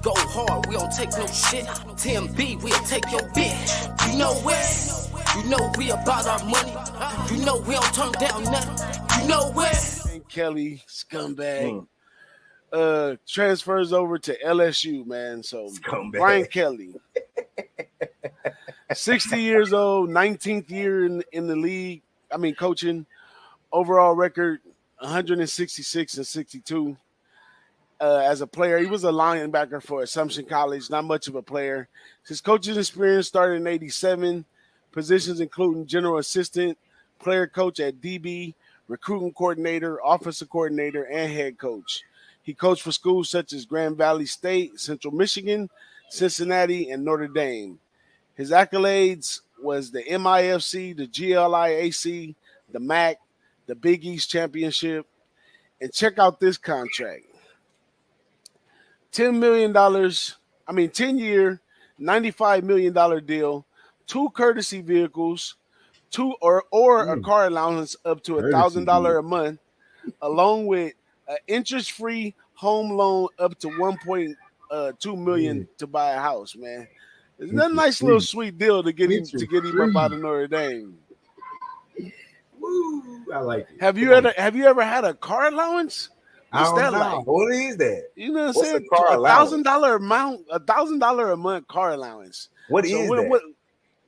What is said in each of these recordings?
Go hard, we don't take no shit. TMB, we'll take your bitch. You know where? You know we about our money. You know we don't turn down nothing. You know where? Kelly, scumbag. Transfers over to LSU, man. So Scumbag. Brian Kelly, 60 years old, 19th year in the league. I mean, coaching. Overall record, 166 and 62. As a player, he was a linebacker for Assumption College, not much of a player. His coaching experience started in 87. Positions including general assistant, player coach at DB, recruiting coordinator, offensive coordinator, and head coach. He coached for schools such as Grand Valley State, Central Michigan, Cincinnati, and Notre Dame. His accolades was the MIFC, the GLIAC, the MAC, the Big East Championship. And check out this contract. $10 million, 10-year, $95 million deal, 2 courtesy vehicles, or a car allowance up to $1,000 a month, along with an interest-free home loan up to $1.2 million to buy a house, man. Isn't that a nice little sweet deal to get him up out of Notre Dame? Woo, I like it. Have you ever had a car allowance? What's that like? What is that? You know what I'm saying? $1,000 amount, $1,000 a month car allowance. What is that?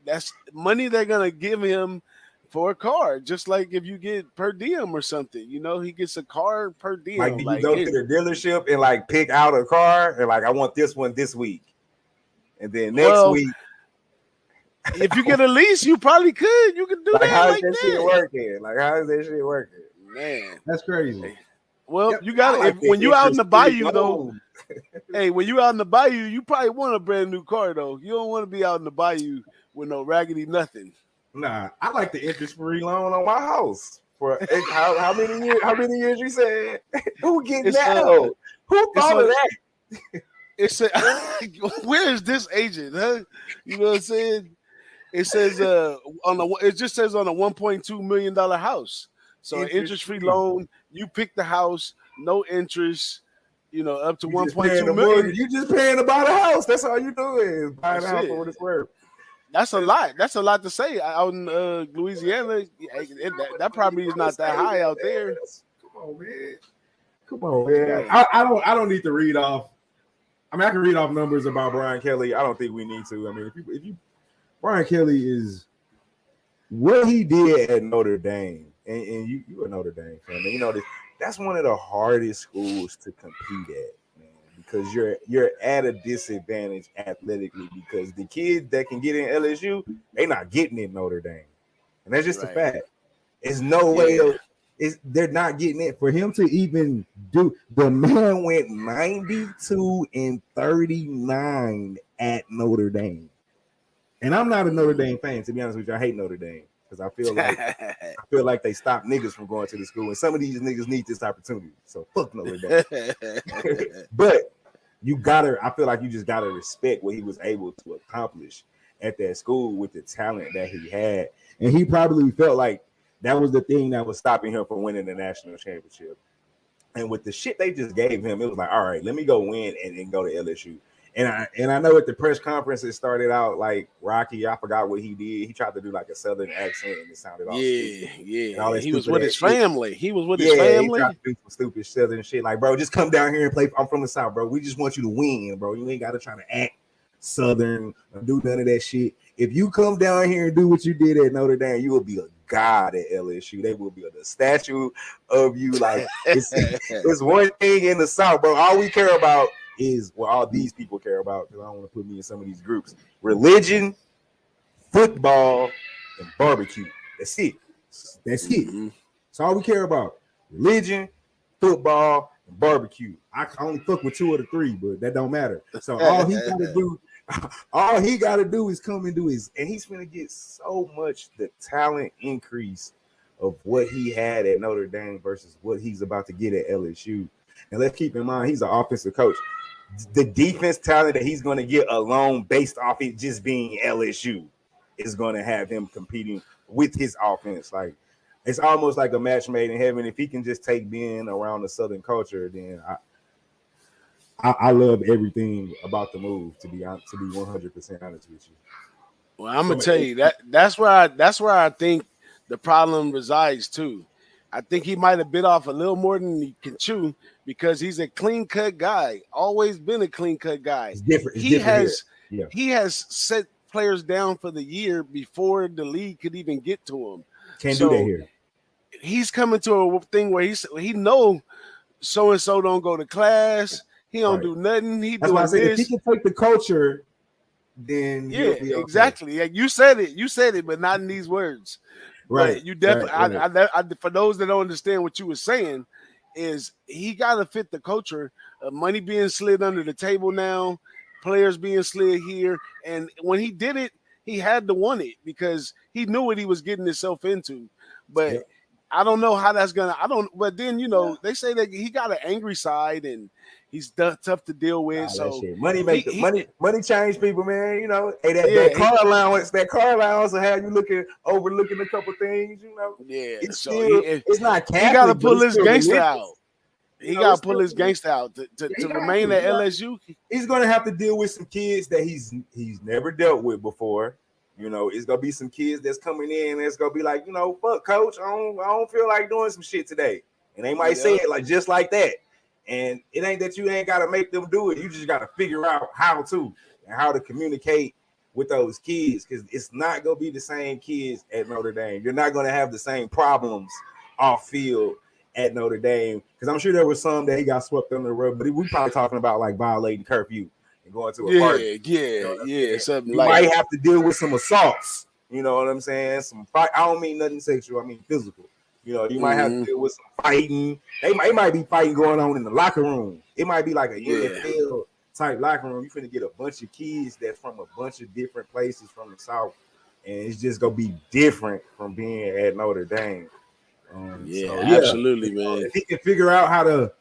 That's money they're gonna give him for a car, just like if you get per diem or something. You know, he gets a car per diem. Like, do you go to the dealership and like pick out a car and like I want this one this week, and then next week. If you get a lease, you probably could. You could do like that. How like is that shit working? Like how is that shit working? Man, that's crazy. Well, you got it. When you out in the bayou, though, when you out in the bayou, you probably want a brand new car, though. You don't want to be out in the bayou with no raggedy nothing. Nah, I like the interest-free loan on my house for how many years? How many years you said? Who getting that? Who thought of that? It said, where is this agent? Huh? You know what I'm saying? It says it just says on a $1.2 million house. So an interest-free loan, you pick the house, no interest, up to $1.2 million. You just paying to buy the house. That's all you do is buy the house for what it's worth. That's a lot. That's a lot to say. Out in Louisiana, that probably is not that high out there. Come on, man. I don't need to read off. I can read off numbers about Brian Kelly. I don't think we need to. If you Brian Kelly is what he did at Notre Dame, and you a Notre Dame fan, and you know this. That's one of the hardest schools to compete at, man, because you're at a disadvantage athletically because the kids that can get in LSU, they're not getting in Notre Dame, and that's just a fact. There's no way they're not getting it. For him to even do, the man went 92 and 39 at Notre Dame. And I'm not a Notre Dame fan, to be honest with you. I hate Notre Dame because I feel like they stop niggas from going to the school, and some of these niggas need this opportunity. So fuck Notre Dame. But I feel like you just gotta respect what he was able to accomplish at that school with the talent that he had. And he probably felt like that was the thing that was stopping him from winning the national championship. And with the shit they just gave him, it was like, all right, let me go win and go to LSU. And I know at the press conference it started out like Rocky. I forgot what he did. He tried to do like a southern accent and it sounded all stupid. He was with his family. He tried to do some stupid southern shit. Like, bro, just come down here and play. I'm from the South, bro. We just want you to win, bro. You ain't got to try to act southern or do none of that shit. If you come down here and do what you did at Notre Dame, you will be a god at LSU. They will be a statue of you. Like it's one thing in the South, bro. All we care about is what all these people care about, because I don't want to put me in some of these groups: religion, football, and barbecue. That's it. Mm-hmm. That's all we care about: religion, football, and barbecue. I only fuck with 2 of the 3, but that don't matter. So all he gotta do is come and do his, and he's gonna get so much the talent increase of what he had at Notre Dame versus what he's about to get at LSU. And let's keep in mind, he's an offensive coach. The defense talent that he's going to get alone based off it just being LSU is going to have him competing with his offense. Like, it's almost like a match made in heaven. If he can just take being around the Southern culture, then I love everything about the move. To be 100% honest with you. Well, I'm gonna tell you that's where I think the problem resides too. I think he might have bit off a little more than he can chew because he's a clean cut guy. Always been a clean cut guy. It's different. He has set players down for the year before the league could even get to him. Can't do that here. He's coming to a thing where he know so and so don't go to class. He don't do nothing. That's why I said if he can take the culture, then yeah, exactly. Yeah, you said it, but not in these words. Right. But you definitely. Right. I, for those that don't understand what you were saying, is he got to fit the culture of money being slid under the table now, players being slid here, and when he did it, he had to want it because he knew what he was getting himself into. But I don't know how that's gonna. But then they say that he got an angry side and he's tough to deal with. So money change people, man. Hey, that car allowance will have you overlooking a couple things. Yeah, it's not. Catholic, he got to pull his gangster religious. out. He got to pull his gangster out to remain at LSU. He's gonna have to deal with some kids that he's never dealt with before. It's gonna be some kids that's coming in that's gonna be like, fuck, coach, I don't feel like doing some shit today, and they might say it just like that. And it ain't that you ain't got to make them do it. You just got to figure out how to communicate with those kids, because it's not going to be the same kids at Notre Dame. You're not going to have the same problems off field at Notre Dame, because I'm sure there was some that he got swept under the rug, but we probably talking about like violating curfew and going to a party. Yeah. Something you like might have to deal with some assaults. You know what I'm saying? Some fight. I don't mean nothing sexual. I mean physical. You might have to deal with some fighting. It might be fighting going on in the locker room. It might be like a NFL type locker room. You're finna get a bunch of kids that's from a bunch of different places from the South, and it's just gonna be different from being at Notre Dame. Absolutely, man. If he can figure out how to,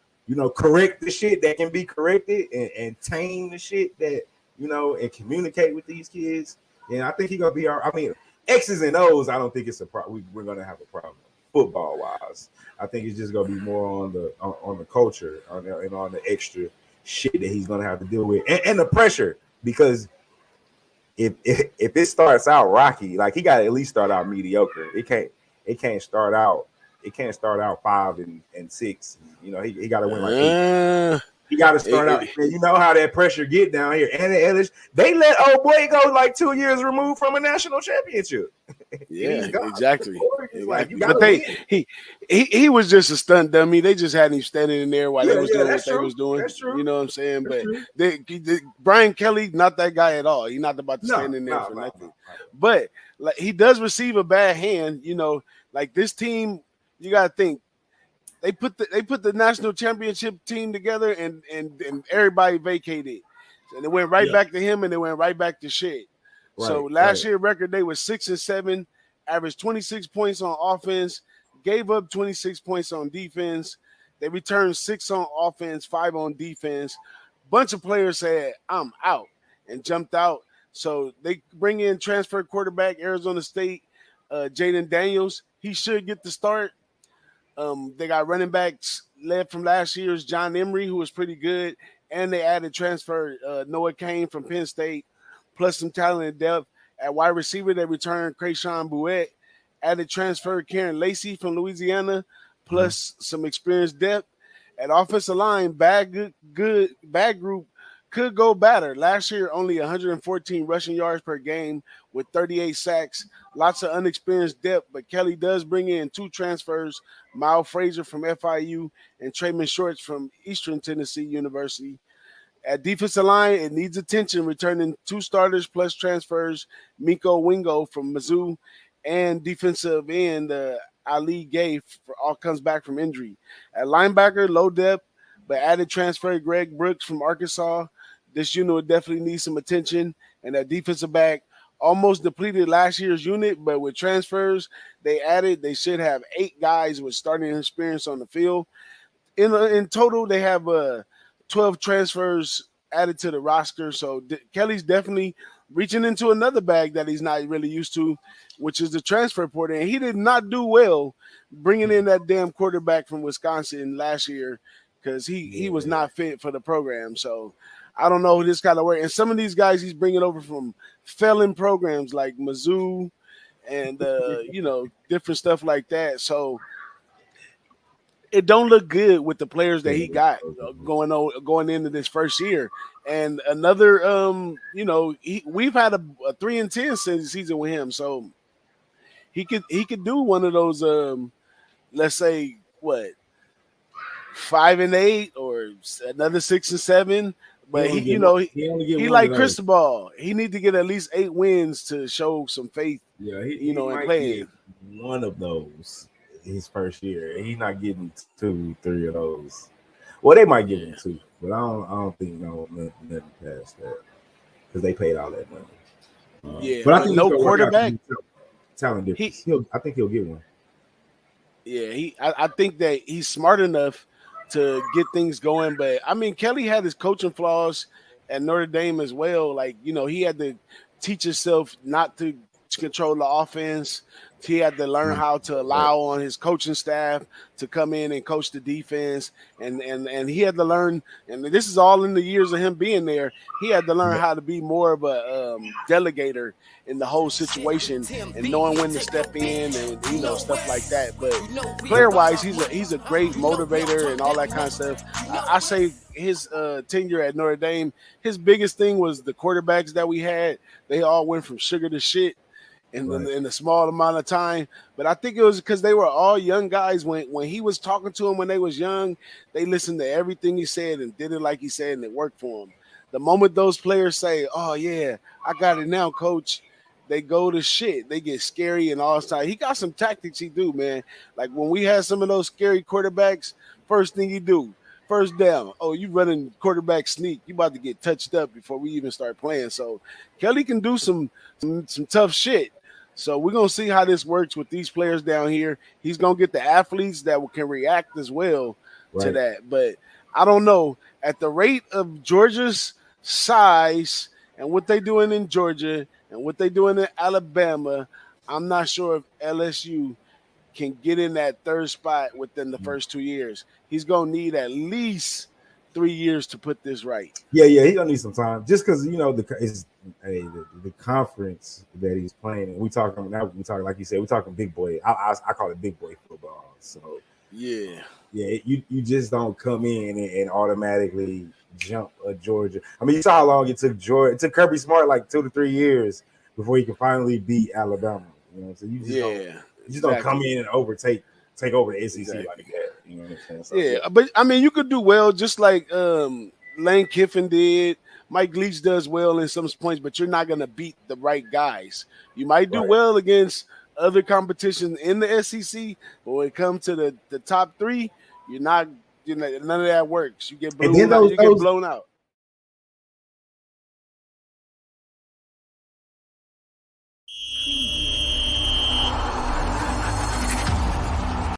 correct the shit that can be corrected and tame the shit that, and communicate with these kids, and I think he's gonna be all right. I mean, X's and O's, I don't think it's a problem. We're gonna have a problem. Football wise, I think it's just gonna be more on the culture and on the extra shit that he's gonna have to deal with and the pressure, because if it starts out rocky, like he got to at least start out mediocre. It can't start out 5-6. He got to win like 8. He got to start out. You know how that pressure get down here. And they let old boy go like 2 years removed from a national championship. Yeah, exactly. Like, but he was just a stunt dummy. They just had him standing in there while they was doing what they was doing. That's true. You know what I'm saying? But Brian Kelly, not that guy at all. He's not about to stand in there for nothing. No. But like, he does receive a bad hand. Like this team, you got to think. They put the national championship team together and everybody vacated. And it went right back to him and it went right back to shit. Right, so last year record, they were 6-7, averaged 26 points on offense, gave up 26 points on defense. They returned 6 on offense, 5 on defense. Bunch of players said, I'm out, and jumped out. So they bring in transfer quarterback, Arizona State, Jaden Daniels. He should get the start. They got running backs led from last year's John Emery, who was pretty good, and they added transfer Noah Kane from Penn State, plus some talent and depth. At wide receiver, they returned Krayshawn Bouette, added transfer Karen Lacey from Louisiana, plus some experienced depth. At offensive line, bad group could go better. Last year, only 114 rushing yards per game with 38 sacks. Lots of unexperienced depth, but Kelly does bring in 2 transfers, Miles Frazier from FIU and Trayman Shorts from Eastern Tennessee University. At defensive line, it needs attention, returning 2 starters plus transfers, Miko Wingo from Mizzou, and defensive end Ali Gay all comes back from injury. At linebacker, low depth, but added transfer Greg Brooks from Arkansas. This unit will definitely need some attention. And at defensive back, almost depleted last year's unit, but with transfers they should have 8 guys with starting experience on the field. In total, they have 12 transfers added to the roster. So Kelly's definitely reaching into another bag that he's not really used to, which is the transfer portal. And he did not do well bringing in that damn quarterback from Wisconsin last year. because he was not fit for the program. So I don't know who this kind of work. And some of these guys he's bringing over from felon programs like Mizzou and different stuff like that. So it don't look good with the players that he got going into this first year. And another, we've had a 3-10 season with him, so he could do one of those, let's say 5-8 or another 6-7. But he like Cristobal. He need to get at least 8 wins to show some faith. Yeah, in playing one of those his first year. He's not getting 2, 3 of those. Well, they might give him 2, but I don't think nothing past that because they paid all that money. But I think no quarterback talent difference. I think he'll get one. Yeah, I think that he's smart enough to get things going. But I mean, Kelly had his coaching flaws at Notre Dame as well. Like, he had to teach himself not to control the offense. He had to learn how to allow on his coaching staff to come in and coach the defense. And he had to learn, and this is all in the years of him being there, he had to learn how to be more of a delegator in the whole situation and knowing when to step in and, stuff like that. But player-wise, he's a great motivator and all that kind of stuff. I say his tenure at Notre Dame, his biggest thing was the quarterbacks that we had. They all went from sugar to shit in a small amount of time. But I think it was because they were all young guys. When he was talking to them when they was young, they listened to everything he said and did it like he said, and it worked for them. The moment those players say, "Oh yeah, I got it now, coach," they go to shit. They get scary and all this time. He got some tactics he do, man. Like when we had some of those scary quarterbacks, first thing he do, first down. Oh, you running quarterback sneak. You about to get touched up before we even start playing. So Kelly can do some tough shit. So we're going to see how this works with these players down here. He's going to get the athletes that can react as well to that. But I don't know. At the rate of Georgia's size and what they're doing in Georgia and what they're doing in Alabama, I'm not sure if LSU can get in that third spot within the first 2 years. He's going to need at least 3 years to put this right. Yeah, he's going to need some time. Just because, the conference that he's playing in, we talking like you said, we talking big boy. I call it big boy football. So yeah, you just don't come in and automatically jump a Georgia. I mean, you saw how long it took Georgia. It took Kirby Smart like 2 to 3 years before he can finally beat Alabama. So you just don't come in and take over the SEC like that. You know what I'm saying? So, but I mean, you could do well just like Lane Kiffin did. Mike Leach does well in some points, but you're not going to beat the right guys. You might do well against other competition in the SEC, but when it comes to the top 3, you're not. None of that works. You get blown out.